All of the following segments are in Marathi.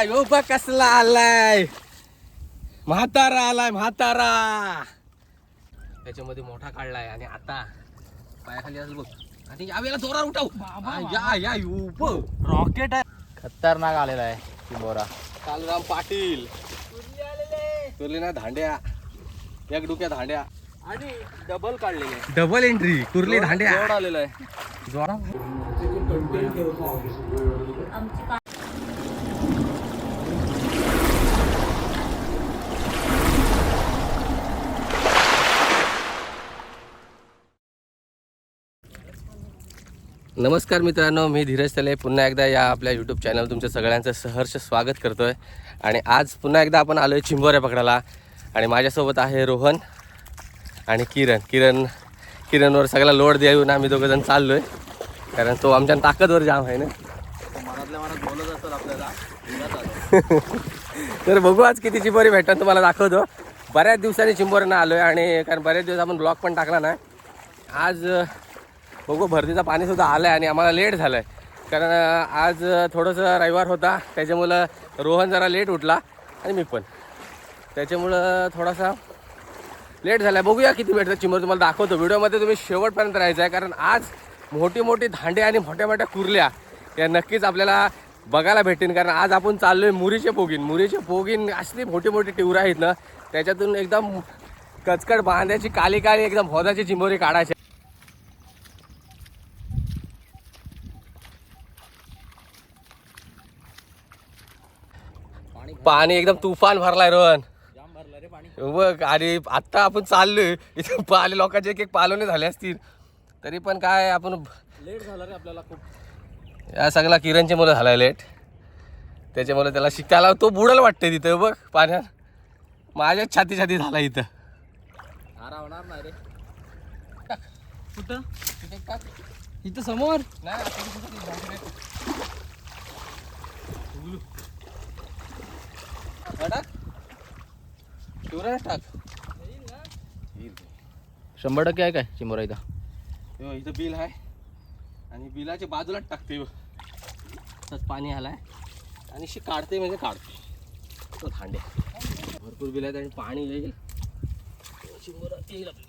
यो बघ कसला आलाय, म्हातारा आलाय म्हातारा. त्याच्यामध्ये मोठा काढलाय आणि आता पायाखाली असेल बघ. आणि यावेळेला जोरात उठाव. या या रॉकेट आहे. खतरनाक आलेला आहे चिंबोरा. कालराम पाटील कुर्ली ना धांड्या, एक डुक्या धांड्या आणि डबल काढलेले, डबल एंट्री कुर्ली धांड्या जोड आलेला आहे. जोरा. नमस्कार मित्रांनो, मी धीरज तले पुन्हा एकदा या आपल्या यूट्यूब चॅनल तुमच्या सगळ्यांचं सहर्ष स्वागत करतो आहे. आणि आज पुन्हा एकदा आपण आलो आहे चिंबोऱ्या पकडायला. आणि माझ्यासोबत आहे रोहन आणि किरणवर सगळा लोड देऊन आम्ही दोघंजण चाललो आहे, कारण तो आमच्या ताकदवर जाम आहे ना. मनातल्या मनात बोलत असतात आपल्याला. तर बघू आज किती चिंबोरी भेटतात तुम्हाला दाखवतो. बऱ्याच दिवसांनी चिंबोऱ्यांना आलो आहे आणि कारण बऱ्याच दिवस आपण ब्लॉग पण टाकला नाही. आज बघू भरतीचा पाणीसुद्धा आलं आहे आणि आम्हाला लेट झालं आहे, कारण आज थोडंसं रविवार होता, त्याच्यामुळं रोहन जरा लेट उठला आणि मी पण, त्याच्यामुळं थोडासा लेट झाला आहे. बघूया किती भेटतं चिंबोरी, तुम्हाला दाखवतो. व्हिडिओमध्ये तुम्ही शेवटपर्यंत राहायचं आहे, कारण आज मोठी मोठी धांडे आणि मोठ्या मोठ्या कुर्ल्या या नक्कीच आपल्याला बघायला भेटेल. कारण आज आपण चाललो आहे मुरीचे पोगीन असली मोठी मोठी टिवरं आहेत ना, त्याच्यातून एकदम कचकट बांध्याची काली काली एकदम भोदाची चिंबोरी काढायची. पाणी एकदम तुफान भरलाय रोहन, जाम भरला रे पाणी. बघ. आणि आत्ता आपण चाललोय इथं पाले लोकांचे एक पालवणे झाले असतील, तरी पण काय आपण लेट झाला रे आपल्याला खूप. या सगळा किरणचे मुलं झालाय लेट, त्याच्यामुळे त्याला शिकायला तो बुडायला वाटते तिथं बघ पाण्यात. माझ्याच छाती झाला इथं. आरा होणार नाही रे. कुठं इथं समोर नाही टाक. 100% आहे काय चिंबोरा इथं. इथं बिल आहे आणि बिलाच्या बाजूलाच टाकते तसंच पाणी आलाय आणि काढते म्हणजे काढते तो धांडे. भरपूर बिल आहेत आणि पाणी येईल, चिंबोरा येईल आपली.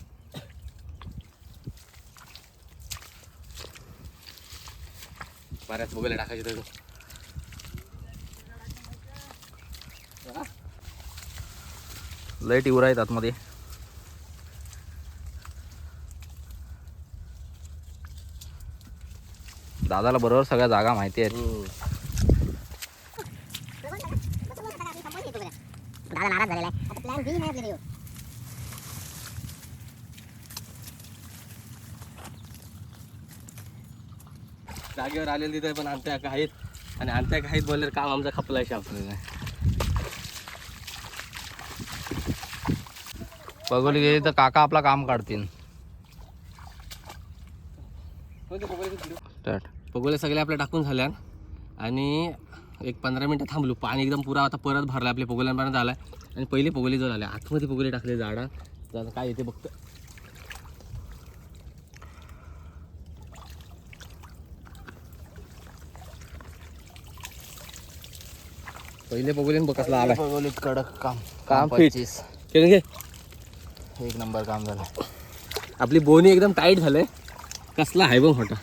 बऱ्याच बघायला टाकायचे तर लय टिवरा आहेत आतमध्ये. दादाला बरोबर सगळ्या जागा माहिती आहेत. दादा नाराज झालेला आहे. आता प्लॅन बी नाही आपल्याकडे. जागेवर आलेले तिथे पण अंत्या आहेत आणि अंत्या आहेत बोलले काम आमचा खपलाय आपल्याला. बघोली गेली तर काका आपला काम काढतील. स्टार्ट. पगोले सगळे आपल्या टाकून झाल्या आणि एक 15 मिनटं थांबलो. पाणी एकदम पुरा आता परत भरला आपल्या पगोल्यांपर्यंत आलाय. आणि पहिले पगोले जर आले आतमध्ये पगोले टाकले झाडा, तर काय येते बघतं. पहिले पगोले बघ कसला आलाय. बघोलीत कडक काम. काम फिट. 25. घे एक नंबर काम झालं. आपली बोनी एकदम टाईट झालंय. कसला आहे बघ मोठा.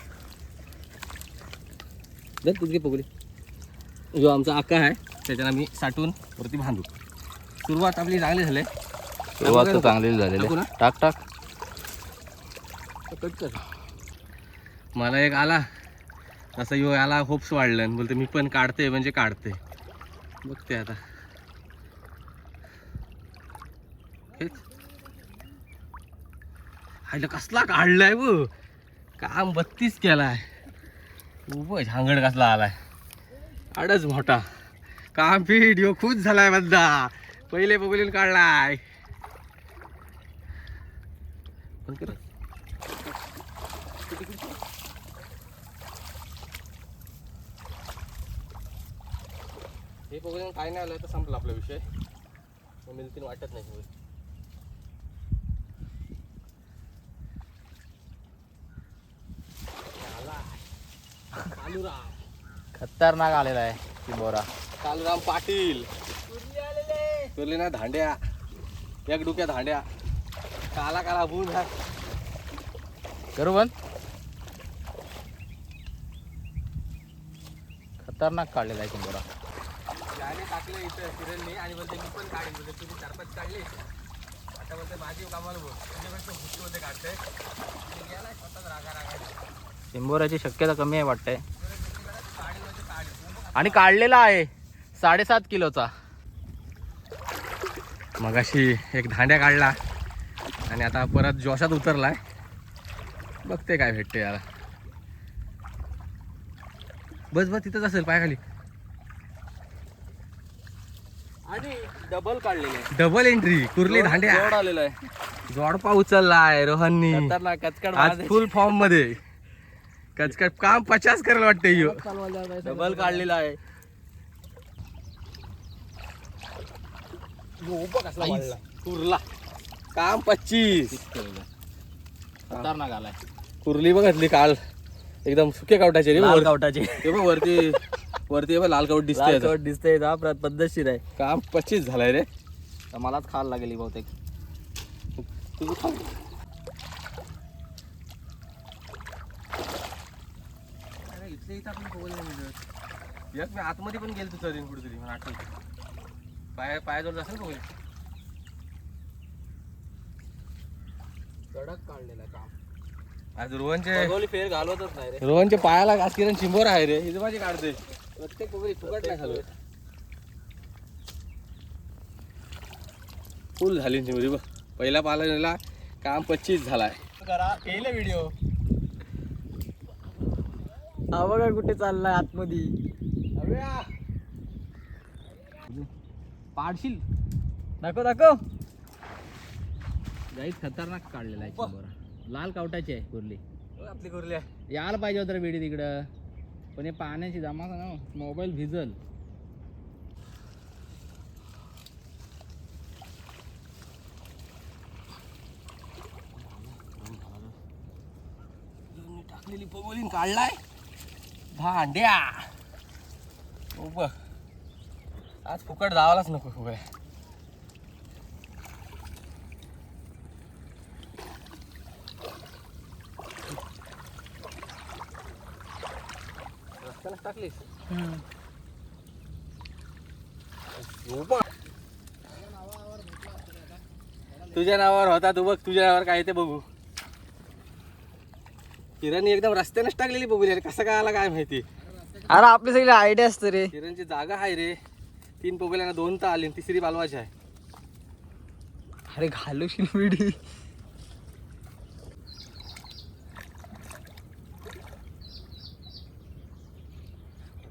जर तुझी पगोली जो आमचा आका आहे त्याच्यानं आम्ही साठवून वरती बांधू. सुरुवात आपली चांगली झाली. सुरुवात तर चांगली झालेली. टाक टाक. कट कर. मला एक आला तसा यो आला, होप्स वाढलं आणि बोलते मी पण काढते म्हणजे काढते. बघते आता हेच हायला कसला काढलाय व काम 32 केलाय. उभं झांगड कसला आलाय. आडच मोठा काम फिट. यो खुश झालाय बद्दा. पहिले बघून काढलाय. हे बघून काय नाही आलं तर संपला आपला विषय. मिळतील वाटत नाही. खतरनाक आलेला आहे चिंबोरा. कालूराम पाटील कुर्ली ना धांड्या एक डुक्या धांड्या काला काला बुंद करू बंद. खतरनाक काढलेला आहे चिंबोरा. याने टाकलं इथं किरणनी आणि बोलते मी पण काढेन बोलते तुम्ही 4-5 काढले आता बोलते माझी कामाला बोल तुझ्यापेक्षा हुस्से होते काढते गेला स्वतःच रागा चिंबोऱ्याची शक्यता कमी आहे वाटतंय. आणि काढलेला आहे 7.5 किलोचा. मगाशी एक धांड्या काढला आणि आता परत जोशात उतरलाय. बघते काय भेटते याला. बस बस तिथंच असेल पायाखाली. आणि डबल काढलेले. डबल एंट्री कुर्ली धांड्या जोड आलेला आहे. जोडपा उचललाय रोहननी. खतरनाक कचकड आज फुल फॉर्म मध्ये कचकट काम 50 करायला वाटते ह्यो. डबल काढलेला आहे. कुर्ला काम 25. खतरनाक आलाय. कुर्ली बघितली काल एकदम सुके कावटाचे रे. लाल कावटाचे. ते बघ वरती वरती बघ लाल कावट दिसते. दिसतंय पद्धतशीर आहे. काम 25 झालाय रे. तर मलाच खायला लागेल बहुतेक. तुझं खा. अरे इथल्या इथं आपण पोहोचलो म्हणजे एक मी आतमध्ये पण गेलो चरीन कुठेतरी मला आठवतं. पायाजवळ असेल पोहोचली. कडक काढलेला काम. आज रोहनचे फेर घालवतच नाही रे. रोहनच्या पायाला आज किरण चिंबोर आहे रे. इथं माझी काढते प्रत्येक पोगरी फुकट नाही खालो. फुल झाली चिंबोरी बघ. पहिला पाला काम 25 झालाय. करा केले व्हिडिओ. हा बघा कुठे चाललाय आतमध्ये. पाडशील दाखव. गाईत खतरनाक काढलेला आहे चिंबोरा. लाल कावटाची आहे कुर्ली. आपली कुर्ली आहे. यायला पाहिजे होतं वेडी तिकडं. पण हे पाण्याची जमा ना मोबाईल भिजल. टाकलेली पोगोलीन काढलाय भांड्या. बघ आज फुकट जावालाच नको फुकट. रस्त्यालाच टाकलीस. तुझ्या नावावर होता तू बघ. तुझ्या नावावर काय ते बघू. किरण एकदम रस्त्यानेच टाकलेली बघू रे. कसं काय आला काय माहिती. अरे आपली सगळी आयडिया असते रे. किरणची जागा आहे रे. 3 पोगल्याना 2 तर आली. तिसरी बालवाची आहे. अरे घालूशील विडी.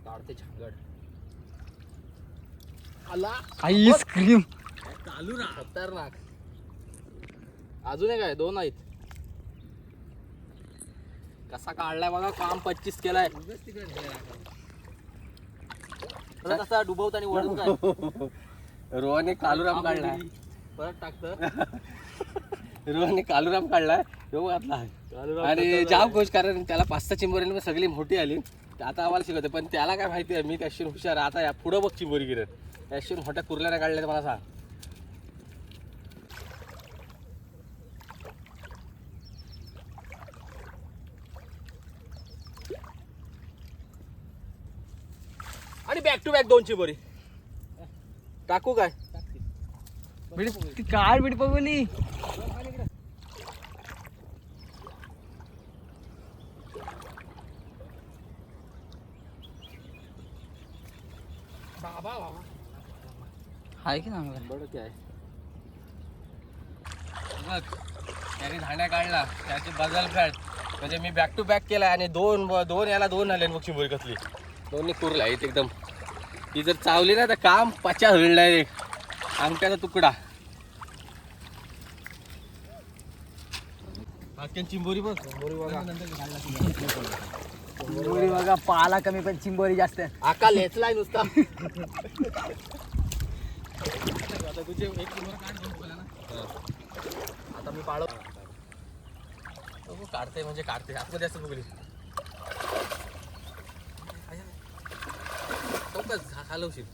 काढते झांगड. आईस्क्रीम चालू ना. खतरनाक. अजून एक आहे. 2 आहेत. कसा काढलाय बघा. काम 25 केलाय. कसा डुबवत आणि वळून काय. रोहनने कालूराम काढलाय. परत टाकत. रोहनने कालूराम काढलाय. तो घातला आणि जाम खुश कारण त्याला 5-6 चिंबोरी सगळी मोठी आली. आता आम्हाला शिकवते पण त्याला काय माहिती आहे. मी त्याशी हुशार. आता या पुढं बघ चिंबोरी गिरत त्याशी मोठ्या कुर्ल्याने काढल्या मला सांग. आणि बॅक टू बॅक 2 चिंबोरी टाकू काय. काय बिडी पगोली. आहे की ना बरं काय बघ. त्याने धाण्या काढला त्याची बदल फॅट म्हणजे मी बॅक टू बॅक केला आणि 2 याला 2 आले बघ चिंबोरी कसली. 2 कुरला आहेत एकदम. ही जर चावली ना तर काम 50 होईल डायरेक्ट. अंगठ्याचा तुकडा. चिंबोरी बघ. चिंबोरी बघा. पाला कमी पण चिंबोरी जास्त. आका लेचलाय नुसता. आता तुझे एक चिंबोरा काढ 2 बोला ना. आता मी पाळव. काढते म्हणजे काढते. आतमध्ये असं बघली खालवशील.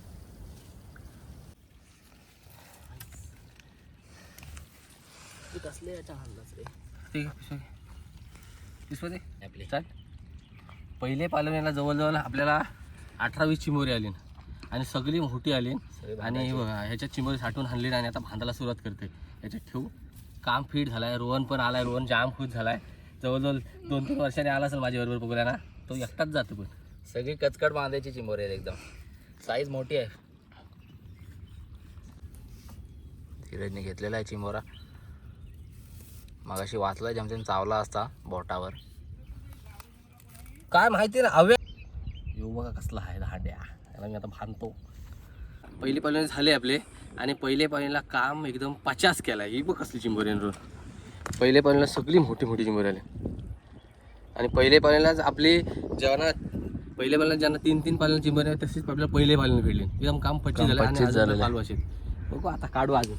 कसले याच्या हल्लाच रे ठीक आहे पिशवी दे आपले चाल. पहिले पालवणीला जवळजवळ आपल्याला 18-20 चिंबोरी आली आणि सगळी मोठी आली आणि हे बघा ह्याच्यात चिंबोरी साठवून आणली आणि आता भांदाला सुरुवात करते. ह्याच्यात ठेवू काम फिट झालाय. रोहन पण आलाय. रोहन जाम खुश झालाय. जवळजवळ 2-3 वर्षांनी आला असेल माझ्याबरोबर बघूया ना. तो एकटाच जातो पण सगळी कचकट बांधायची चिंबोरी आहेत एकदम. साईज मोठी आहे. धीरजने घेतलेला आहे चिंबोरा. मगाशी वाचला जमतेन चावला असता बोटावर. काय माहिती ना हवे येऊ बघा कसला आहे हांड्या. त्याला मी आता भांडतो. पहिली पालवणी झाले आपले आणि पहिले पालवणीला काम एकदम 50 केला. ही बघ कसली चिंबोरी रोज. पहिले पालवणीला सगळी मोठी मोठी चिंबोरी आली आणि पहिले पालवणीलाच आपली जेव्हा पहिले पालवणी ज्यांना 3-3 पालवणी चिंबोरी आहे तशीच आपल्याला पहिले पालवणी भेटली. एकदम काम 25 झालं चालू असेल. बघू आता काढू अजून.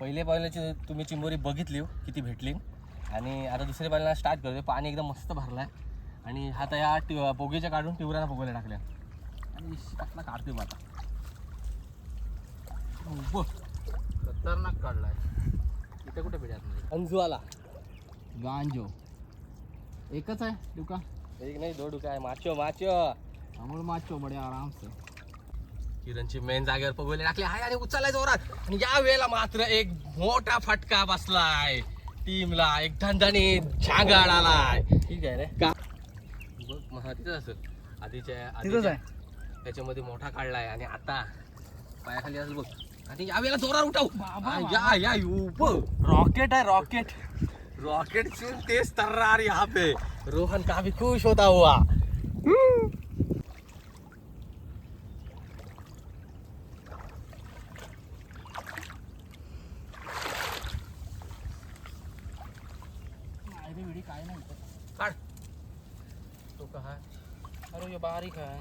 पहिले पालवणीची तुम्ही चिंबोरी बघितली किती भेटली आणि आता दुसऱ्या पालवणीला स्टार्ट करतो. पाणी एकदम मस्त भरलाय आणि हा तर या पोगीच्या काढून टिवराला पोगोल्या टाकल्या आणि टाकला काढतोय मग आता. खतरनाक काढलाय. इथे कुठे भेटत नाही. अंजू आला. गांजो एकच आहे दुका. एक नाही 2 डुका आहे. माचो माचो अमोल माचो बडे आराम से. किरणची मेन जागेवर पगोले टाकले आहे आणि उचललाय जोरात आणि या वेळेला मात्र एक मोठा फटका बसलाय टीमला. एक धनधणी झांगाड आलाय. ठीक आहे रे. का बघ मग तिथंच असेल. आधीच्या त्याच्यामध्ये मोठा काढलाय आणि आता पायाखाली असेल बघ. आणि या वेळेला जोरात उठाव. या रॉकेट आहे रॉकेट. रॉकेट चून तेज तर्रार यहाँ पे. रोहन काफी खुश होता हुआ. काय नाही काढ तो कहा. अरे ये बारीक आहे.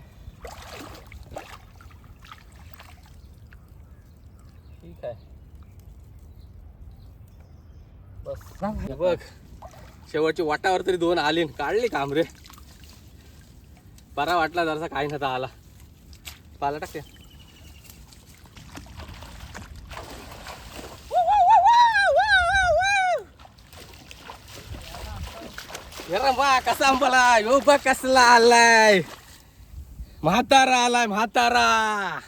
ठीक आहे बस. हे बघ शेवटची वाटावर तरी 2 आली. काढली काम रे. बरा वाटला जरासा. काही नव्हता आला. पाला टाकते. बा कसा आंबाला यो बघ कसला आलाय. म्हातारा आलाय म्हातारा.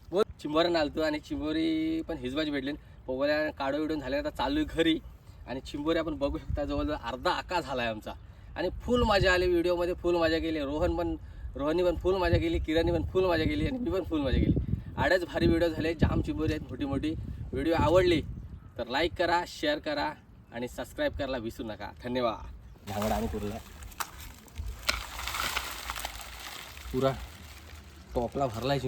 बोल चिंबोऱ्यानं आलतो आणि चिंबोरी पण हिजबाजी भेटली. पोगोल्या काढो विडून झाल्या. आता चालू आहे घरी आणि चिंबोरी आपण बघू शकता जवळजवळ अर्धा आका झाला आहे आमचा आणि फुल मजा आली. व्हिडिओमध्ये फुल मजा केली. रोहननी पण फुल मजा केली. किरणनी पण फुल मजा केली आणि मी पण फुल मजा केली. आडेच भारी व्हिडिओ झाले. जाम चिंबोरी आहेत मोठी मोठी. व्हिडिओ आवडली तर लाईक करा, शेअर करा आणि सबस्क्राईब करायला विसरू नका. धन्यवाद. झांगडा आणि पुरा टोपला भरलाय.